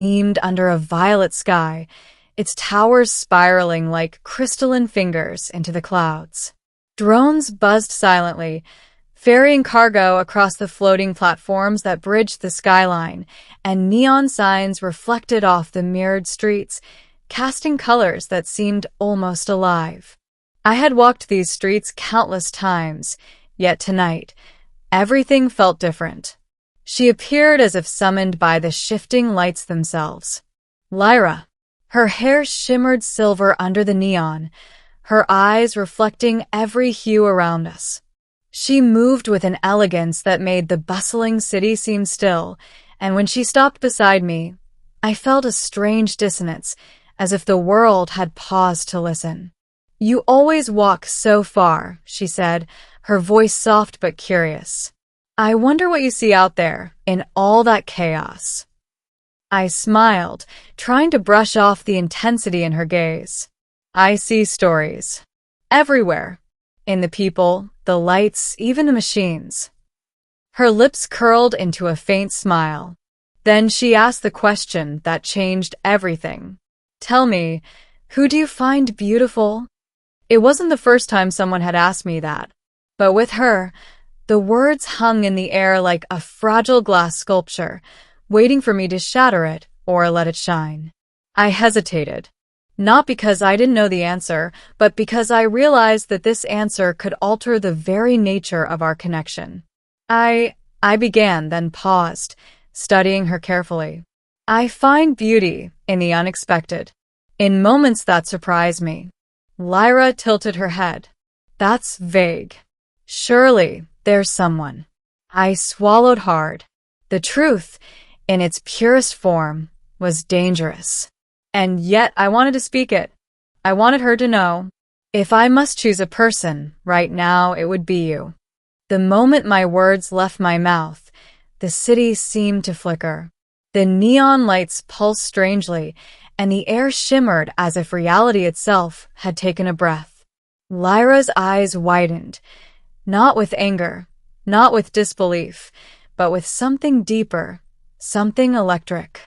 gleamed under a violet sky, its towers spiraling like crystalline fingers into the clouds. Drones buzzed silently, ferrying cargo across the floating platforms that bridged the skyline, and neon signs reflected off the mirrored streets, casting colors that seemed almost alive. I had walked these streets countless times, yet tonight, everything felt different. She appeared as if summoned by the shifting lights themselves. Lyra. Her hair shimmered silver under the neon, her eyes reflecting every hue around us. She moved with an elegance that made the bustling city seem still, and when she stopped beside me, I felt a strange dissonance, as if the world had paused to listen. "You always walk so far," she said, her voice soft but curious. "I wonder what you see out there, in all that chaos." I smiled, trying to brush off the intensity in her gaze. "I see stories. Everywhere. In the people, the lights, even the machines." Her lips curled into a faint smile. Then she asked the question that changed everything. "Tell me, who do you find beautiful?" It wasn't the first time someone had asked me that, but with her, the words hung in the air like a fragile glass sculpture, waiting for me to shatter it or let it shine. I hesitated, not because I didn't know the answer, but because I realized that this answer could alter the very nature of our connection. I began, then paused, studying her carefully. "I find beauty in the unexpected, in moments that surprise me." Lyra tilted her head. "That's vague. Surely there's someone." I swallowed hard. The truth, in its purest form, was dangerous. And yet I wanted to speak it. I wanted her to know. If I must choose a person, right now it would be you. The moment my words left my mouth, the city seemed to flicker. The neon lights pulsed strangely, and the air shimmered as if reality itself had taken a breath. Lyra's eyes widened, not with anger, not with disbelief, but with something deeper, something electric.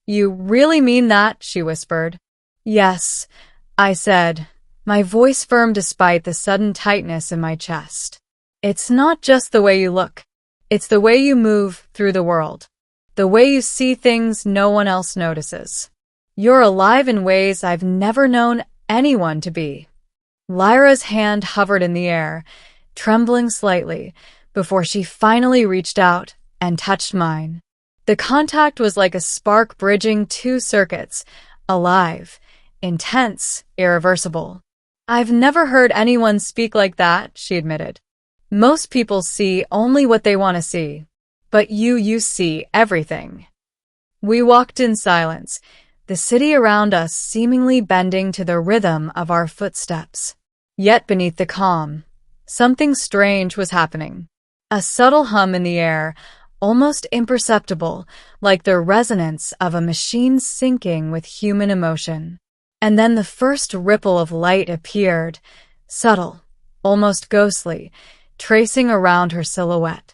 "You really mean that?" she whispered. "Yes," I said, my voice firm despite the sudden tightness in my chest. "It's not just the way you look. It's the way you move through the world. The way you see things no one else notices. You're alive in ways I've never known anyone to be." Lyra's hand hovered in the air, trembling slightly, before she finally reached out and touched mine. The contact was like a spark bridging two circuits, alive, intense, irreversible. "I've never heard anyone speak like that," she admitted. "Most people see only what they want to see, but you see everything." We walked in silence, the city around us seemingly bending to the rhythm of our footsteps. Yet beneath the calm, something strange was happening. A subtle hum in the air, almost imperceptible, like the resonance of a machine syncing with human emotion. And then the first ripple of light appeared, subtle, almost ghostly, tracing around her silhouette.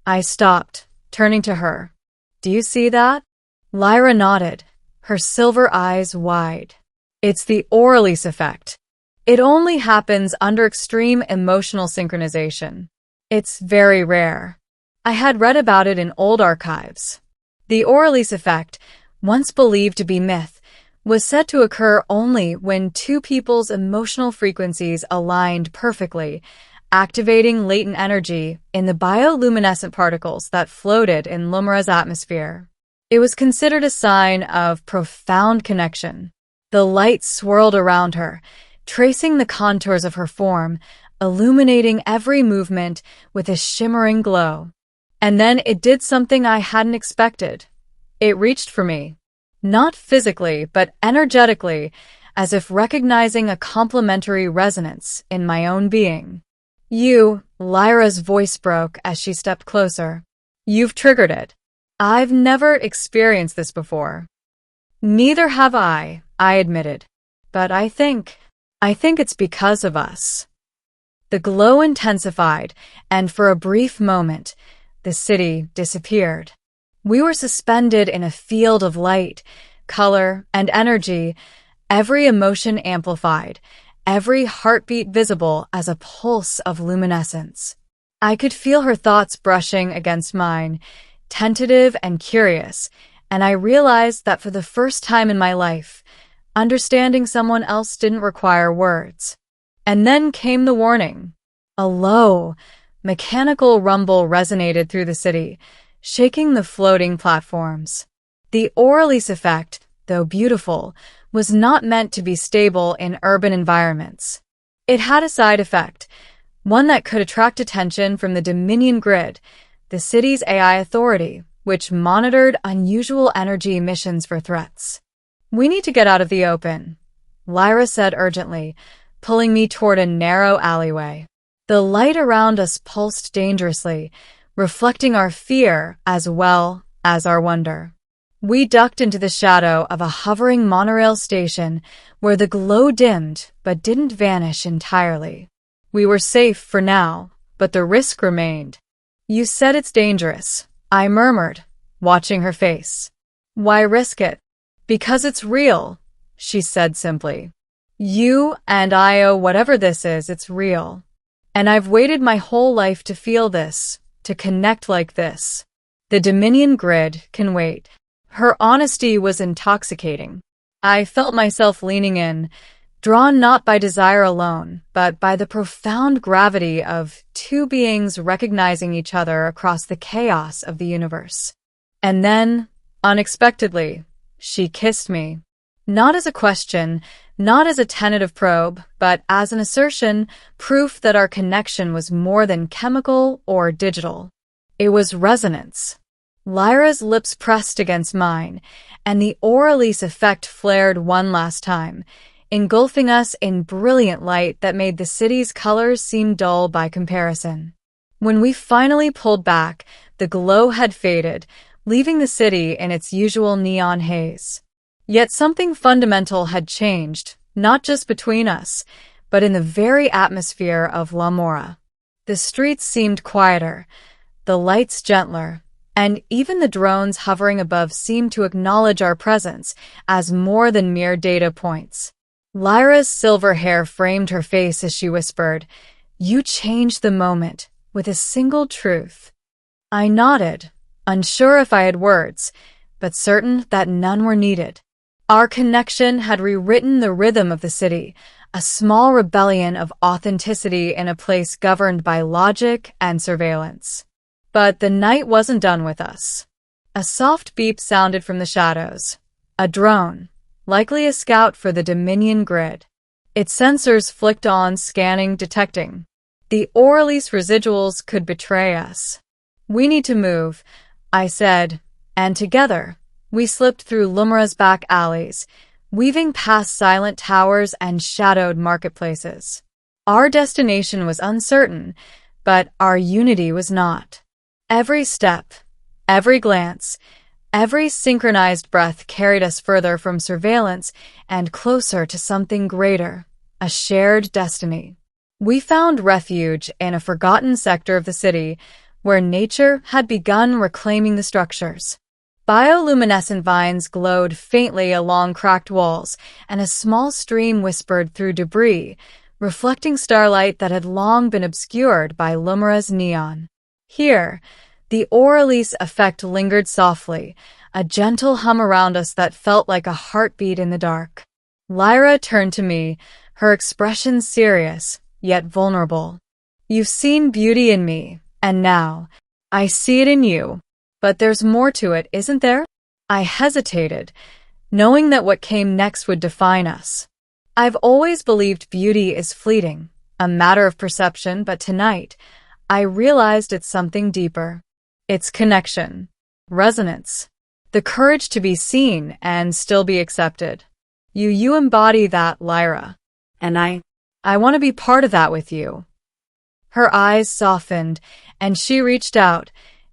I stopped, turning to her. "Do you see that?" Lyra nodded, her silver eyes wide. "It's the Auralis Effect. It only happens under extreme emotional synchronization. It's very rare." I had read about it in old archives. The Auralis Effect, once believed to be myth, was said to occur only when two people's emotional frequencies aligned perfectly, activating latent energy in the bioluminescent particles that floated in Lumora's atmosphere. It was considered a sign of profound connection. The light swirled around her, tracing the contours of her form, illuminating every movement with a shimmering glow. And then it did something I hadn't expected. It reached for me. Not physically, but energetically, as if recognizing a complementary resonance in my own being. "You," Lyra's voice broke as she stepped closer. "You've triggered it. I've never experienced this before." "Neither have I admitted. But I think it's because of us." The glow intensified, and for a brief moment, the city disappeared. We were suspended in a field of light, color, and energy, every emotion amplified, every heartbeat visible as a pulse of luminescence. I could feel her thoughts brushing against mine, tentative and curious, and I realized that for the first time in my life, understanding someone else didn't require words. And then came the warning. A low, mechanical rumble resonated through the city, shaking the floating platforms. The Auralis Effect, though beautiful, was not meant to be stable in urban environments. It had a side effect, one that could attract attention from the Dominion Grid, the city's AI authority, which monitored unusual energy emissions for threats. "We need to get out of the open," Lyra said urgently, pulling me toward a narrow alleyway. The light around us pulsed dangerously, reflecting our fear as well as our wonder. We ducked into the shadow of a hovering monorail station where the glow dimmed but didn't vanish entirely. We were safe for now, but the risk remained. "You said it's dangerous," I murmured, watching her face. "Why risk it?" "Because it's real," she said simply. "You and I owe whatever this is, it's real. And I've waited my whole life to feel this, to connect like this. The Dominion Grid can wait." Her honesty was intoxicating. I felt myself leaning in, drawn not by desire alone, but by the profound gravity of two beings recognizing each other across the chaos of the universe. And then, unexpectedly, she kissed me. Not as a question, not as a tentative probe, but as an assertion, proof that our connection was more than chemical or digital. It was resonance. Lyra's lips pressed against mine, and the Auralis Effect flared one last time, engulfing us in brilliant light that made the city's colors seem dull by comparison. When we finally pulled back, the glow had faded, leaving the city in its usual neon haze. Yet something fundamental had changed, not just between us, but in the very atmosphere of Lumora. The streets seemed quieter, the lights gentler, and even the drones hovering above seemed to acknowledge our presence as more than mere data points. Lyra's silver hair framed her face as she whispered, "You changed the moment with a single truth." I nodded, unsure if I had words, but certain that none were needed. Our connection had rewritten the rhythm of the city, a small rebellion of authenticity in a place governed by logic and surveillance. But the night wasn't done with us. A soft beep sounded from the shadows. A drone, likely a scout for the Dominion Grid. Its sensors flicked on, scanning, detecting. The Auralis residuals could betray us. "We need to move," I said, and together, we slipped through Lumora's back alleys, weaving past silent towers and shadowed marketplaces. Our destination was uncertain, but our unity was not. Every step, every glance, every synchronized breath carried us further from surveillance and closer to something greater, a shared destiny. We found refuge in a forgotten sector of the city where nature had begun reclaiming the structures. Bioluminescent vines glowed faintly along cracked walls, and a small stream whispered through debris, reflecting starlight that had long been obscured by Lumora's neon. Here, the Auralis Effect lingered softly, a gentle hum around us that felt like a heartbeat in the dark. Lyra turned to me, her expression serious, yet vulnerable. "You've seen beauty in me, and now, I see it in you. But there's more to it, isn't there?" I hesitated, knowing that what came next would define us. I've always believed beauty is fleeting, a matter of perception, but tonight, I realized it's something deeper. It's connection, resonance, the courage to be seen and still be accepted. You embody that, Lyra. And I want to be part of that with you. Her eyes softened, and she reached out,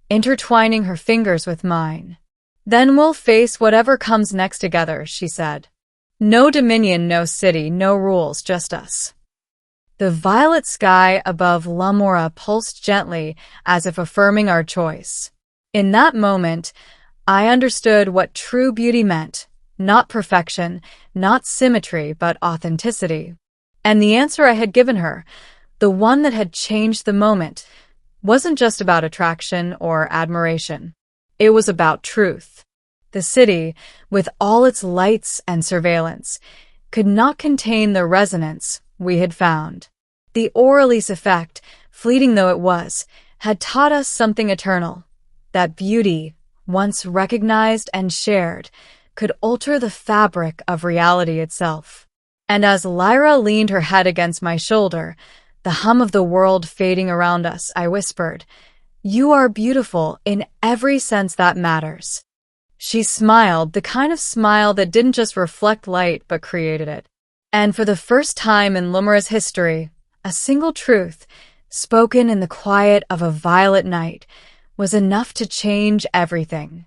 intertwining her fingers with mine. "Then we'll face whatever comes next together," she said. "No dominion, no city, no rules, just us." The violet sky above Lumora pulsed gently, as if affirming our choice. In that moment, I understood what true beauty meant. Not perfection, not symmetry, but authenticity. And the answer I had given her, the one that had changed the moment, wasn't just about attraction or admiration. It was about truth. The city, with all its lights and surveillance, could not contain the resonance we had found. The Auralis Effect, fleeting though it was, had taught us something eternal, that beauty, once recognized and shared, could alter the fabric of reality itself. And as Lyra leaned her head against my shoulder, the hum of the world fading around us, I whispered, "You are beautiful in every sense that matters." She smiled, the kind of smile that didn't just reflect light but created it. And for the first time in Lumora's history, a single truth, spoken in the quiet of a violet night, was enough to change everything.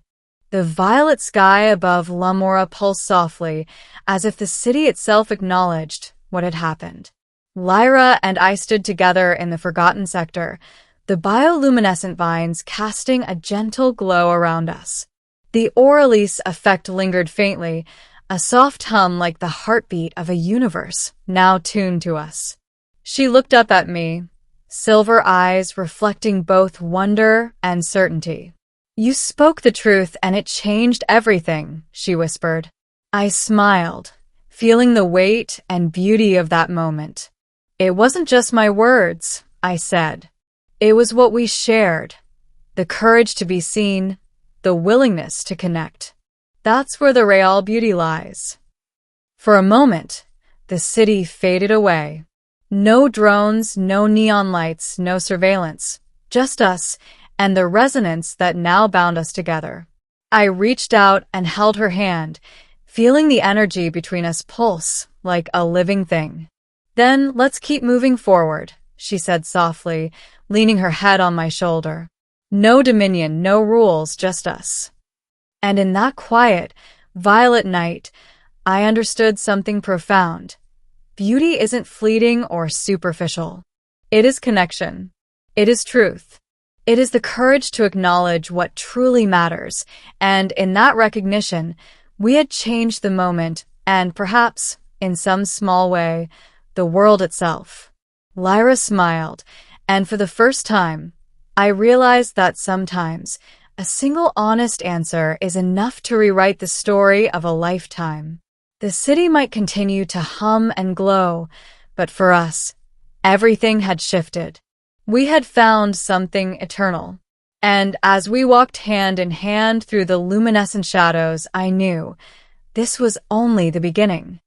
The violet sky above Lumora pulsed softly, as if the city itself acknowledged what had happened. Lyra and I stood together in the forgotten sector, the bioluminescent vines casting a gentle glow around us. The Auralis Effect lingered faintly, a soft hum like the heartbeat of a universe now tuned to us. She looked up at me, silver eyes reflecting both wonder and certainty. "You spoke the truth and it changed everything," she whispered. I smiled, feeling the weight and beauty of that moment. "It wasn't just my words," I said. "It was what we shared. The courage to be seen, the willingness to connect. That's where the real beauty lies." For a moment, the city faded away. No drones, no neon lights, no surveillance. Just us and the resonance that now bound us together. I reached out and held her hand, feeling the energy between us pulse like a living thing. "Then let's keep moving forward," she said softly, leaning her head on my shoulder. "No dominion, no rules, just us." And in that quiet, violet night, I understood something profound. Beauty isn't fleeting or superficial. It is connection. It is truth. It is the courage to acknowledge what truly matters, and in that recognition, we had changed the moment and perhaps, in some small way, the world itself. Lyra smiled, and for the first time, I realized that sometimes a single honest answer is enough to rewrite the story of a lifetime. The city might continue to hum and glow, but for us, everything had shifted. We had found something eternal. And as we walked hand in hand through the luminescent shadows, I knew this was only the beginning.